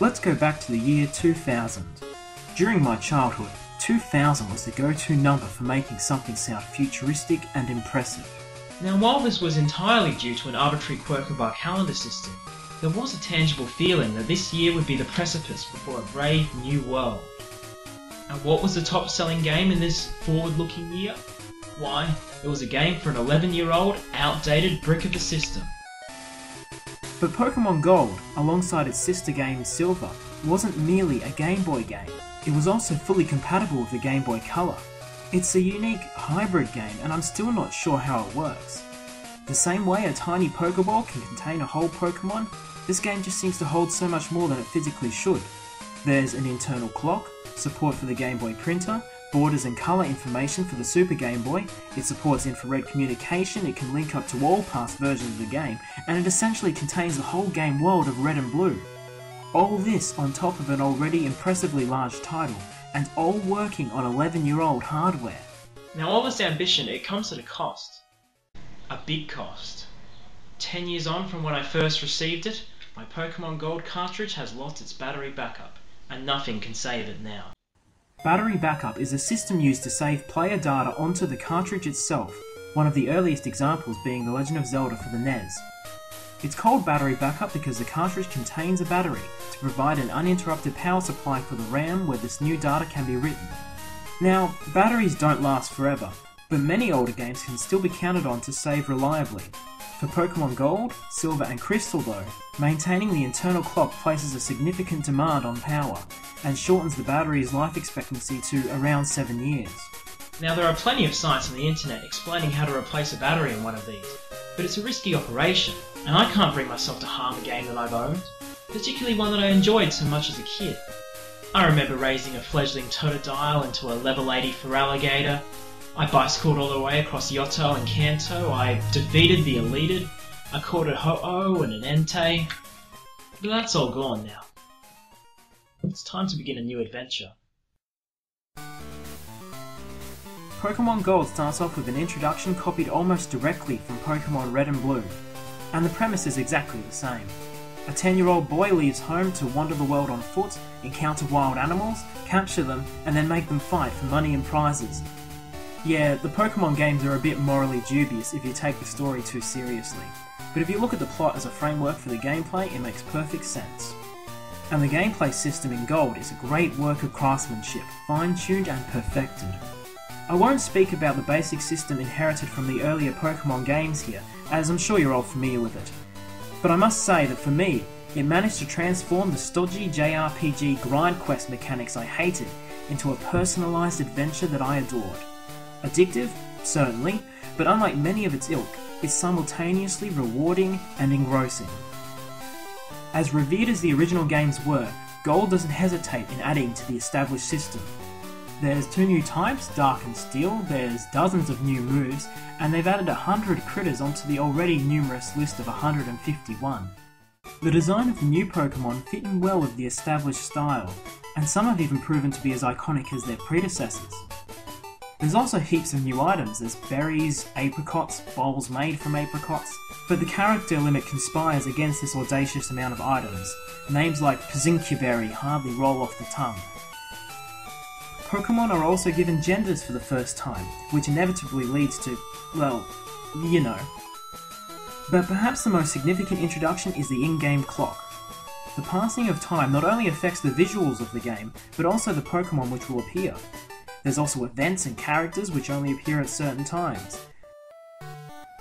Let's go back to the year 2000. During my childhood, 2000 was the go-to number for making something sound futuristic and impressive. Now, while this was entirely due to an arbitrary quirk of our calendar system, there was a tangible feeling that this year would be the precipice before a brave new world. And what was the top-selling game in this forward-looking year? Why, it was a game for an 11-year-old, outdated brick of a system. But Pokémon Gold, alongside its sister game Silver, wasn't merely a Game Boy game. It was also fully compatible with the Game Boy Color. It's a unique hybrid game, and I'm still not sure how it works. The same way a tiny Pokeball can contain a whole Pokemon, this game just seems to hold so much more than it physically should. There's an internal clock, support for the Game Boy printer, borders and colour information for the Super Game Boy, it supports infrared communication, it can link up to all past versions of the game, and it essentially contains the whole game world of Red and Blue. All this on top of an already impressively large title, and all working on 11-year-old hardware. Now all this ambition, it comes at a cost. A big cost. 10 years on from when I first received it, my Pokémon Gold cartridge has lost its battery backup, and nothing can save it now. Battery backup is a system used to save player data onto the cartridge itself, one of the earliest examples being The Legend of Zelda for the NES. It's called battery backup because the cartridge contains a battery to provide an uninterrupted power supply for the RAM where this new data can be written. Now, batteries don't last forever, but many older games can still be counted on to save reliably. For Pokémon Gold, Silver and Crystal though, maintaining the internal clock places a significant demand on power, and shortens the battery's life expectancy to around 7 years. Now there are plenty of sites on the internet explaining how to replace a battery in one of these, but it's a risky operation, and I can't bring myself to harm a game that I've owned, particularly one that I enjoyed so much as a kid. I remember raising a fledgling Totodile into a level 80 Feraligatr. I bicycled all the way across Johto and Kanto, I defeated the Aleted, I caught a Ho-Oh and an Entei, but that's all gone now. It's time to begin a new adventure. Pokémon Gold starts off with an introduction copied almost directly from Pokémon Red and Blue, and the premise is exactly the same. A 10-year-old boy leaves home to wander the world on foot, encounter wild animals, capture them, and then make them fight for money and prizes. Yeah, the Pokémon games are a bit morally dubious if you take the story too seriously, but if you look at the plot as a framework for the gameplay, it makes perfect sense. And the gameplay system in Gold is a great work of craftsmanship, fine-tuned and perfected. I won't speak about the basic system inherited from the earlier Pokémon games here, as I'm sure you're all familiar with it. But I must say that for me, it managed to transform the stodgy JRPG grind quest mechanics I hated into a personalised adventure that I adored. Addictive? Certainly, but unlike many of its ilk, it's simultaneously rewarding and engrossing. As revered as the original games were, Gold doesn't hesitate in adding to the established system. There's 2 new types, Dark and Steel, there's dozens of new moves, and they've added 100 critters onto the already numerous list of 151. The design of the new Pokémon fit in well with the established style, and some have even proven to be as iconic as their predecessors. There's also heaps of new items, there's berries, apricots, bowls made from apricots, but the character limit conspires against this audacious amount of items. Names like Pazincuberry hardly roll off the tongue. Pokémon are also given genders for the first time, which inevitably leads to, well, you know. But perhaps the most significant introduction is the in-game clock. The passing of time not only affects the visuals of the game, but also the Pokémon which will appear. There's also events and characters which only appear at certain times.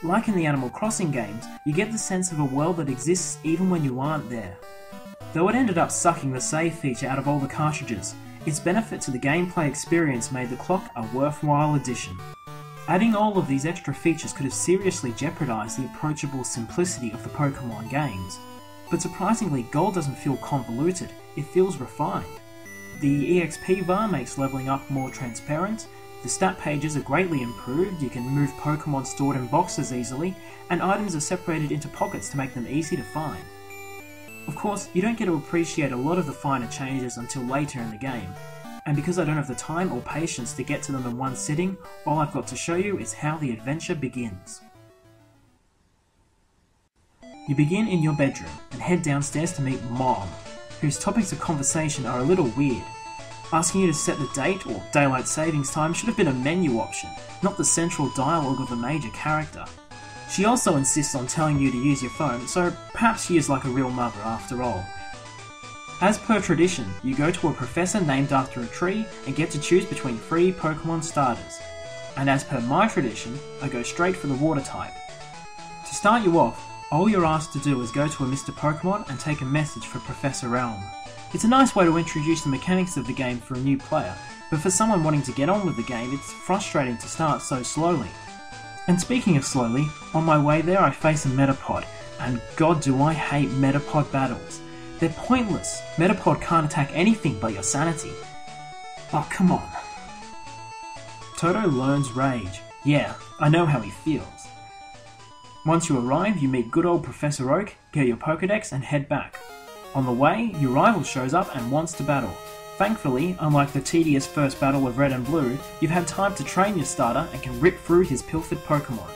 Like in the Animal Crossing games, you get the sense of a world that exists even when you aren't there. Though it ended up sucking the save feature out of all the cartridges, its benefit to the gameplay experience made the clock a worthwhile addition. Adding all of these extra features could have seriously jeopardized the approachable simplicity of the Pokémon games, but surprisingly Gold doesn't feel convoluted, it feels refined. The EXP bar makes leveling up more transparent, the stat pages are greatly improved, you can move Pokémon stored in boxes easily, and items are separated into pockets to make them easy to find. Of course, you don't get to appreciate a lot of the finer changes until later in the game, and because I don't have the time or patience to get to them in one sitting, all I've got to show you is how the adventure begins. You begin in your bedroom and head downstairs to meet Mom, whose topics of conversation are a little weird. Asking you to set the date or daylight savings time should have been a menu option, not the central dialogue of a major character. She also insists on telling you to use your phone, so perhaps she is like a real mother after all. As per tradition, you go to a professor named after a tree and get to choose between 3 Pokémon starters. And as per my tradition, I go straight for the water type. To start you off, all you're asked to do is go to a Mr. Pokémon and take a message for Professor Elm. It's a nice way to introduce the mechanics of the game for a new player, but for someone wanting to get on with the game, it's frustrating to start so slowly. And speaking of slowly, on my way there I face a Metapod, and god do I hate Metapod battles. They're pointless. Metapod can't attack anything but your sanity. Oh, come on. Toto learns Rage. Yeah, I know how he feels. Once you arrive, you meet good old Professor Oak, get your Pokédex and head back. On the way, your rival shows up and wants to battle. Thankfully, unlike the tedious first battle of Red and Blue, you've had time to train your starter and can rip through his pilfered Pokémon.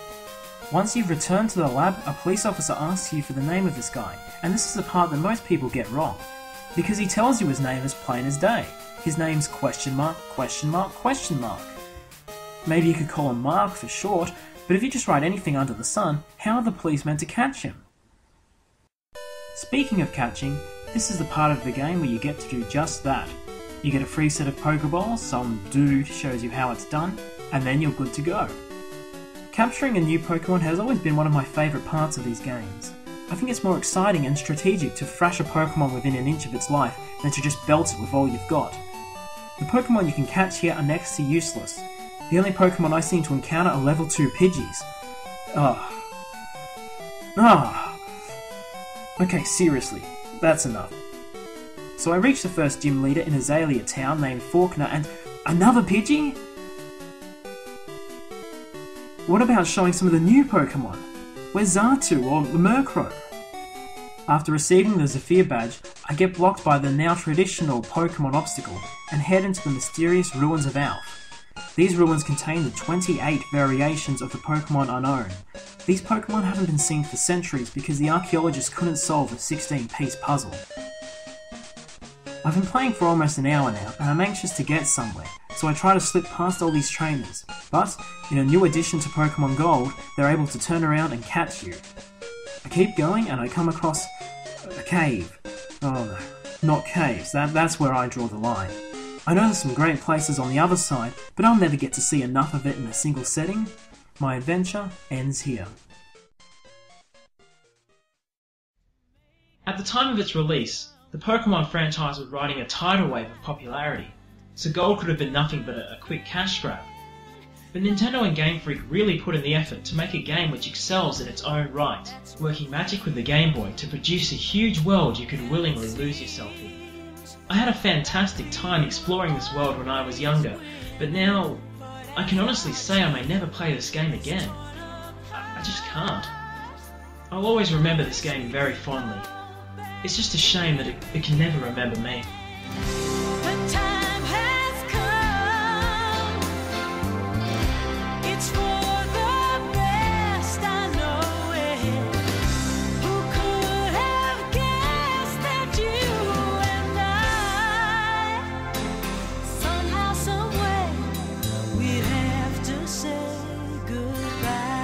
Once you've returned to the lab, a police officer asks you for the name of this guy, and this is the part that most people get wrong. Because he tells you his name as plain as day. His name's question mark, question mark, question mark. Maybe you could call him Mark for short, but if you just write anything under the sun, how are the police meant to catch him? Speaking of catching, this is the part of the game where you get to do just that. You get a free set of Pokeballs, some dude shows you how it's done, and then you're good to go. Capturing a new Pokemon has always been one of my favourite parts of these games. I think it's more exciting and strategic to thrash a Pokemon within an inch of its life than to just belt it with all you've got. The Pokemon you can catch here are next to useless. The only Pokemon I seem to encounter are level 2 Pidgeys. Okay, seriously, that's enough. So I reached the first gym leader in Azalea Town named Faulkner and another Pidgey? What about showing some of the new Pokemon? Where's Xatu or Murkrow? After receiving the Zephyr badge, I get blocked by the now traditional Pokemon obstacle and head into the mysterious ruins of Alph. These ruins contain the 28 variations of the Pokemon unknown. These Pokemon haven't been seen for centuries because the archaeologists couldn't solve a 16-piece puzzle. I've been playing for almost an hour now, and I'm anxious to get somewhere, so I try to slip past all these trainers, but in a new addition to Pokémon Gold, they're able to turn around and catch you. I keep going and I come across a cave. Oh no, not caves, that's where I draw the line. I know there's some great places on the other side, but I'll never get to see enough of it in a single setting. My adventure ends here. At the time of its release, the Pokemon franchise was riding a tidal wave of popularity, so Gold could have been nothing but a quick cash grab. But Nintendo and Game Freak really put in the effort to make a game which excels in its own right, working magic with the Game Boy to produce a huge world you could willingly lose yourself in. I had a fantastic time exploring this world when I was younger, but now I can honestly say I may never play this game again. I just can't. I'll always remember this game very fondly. It's just a shame that it can never remember me. The time has come. It's for the best, I know it. Who could have guessed that you and I, somehow, someway, we'd have to say goodbye.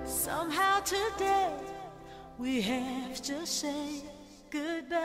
Somehow today we have to say goodbye.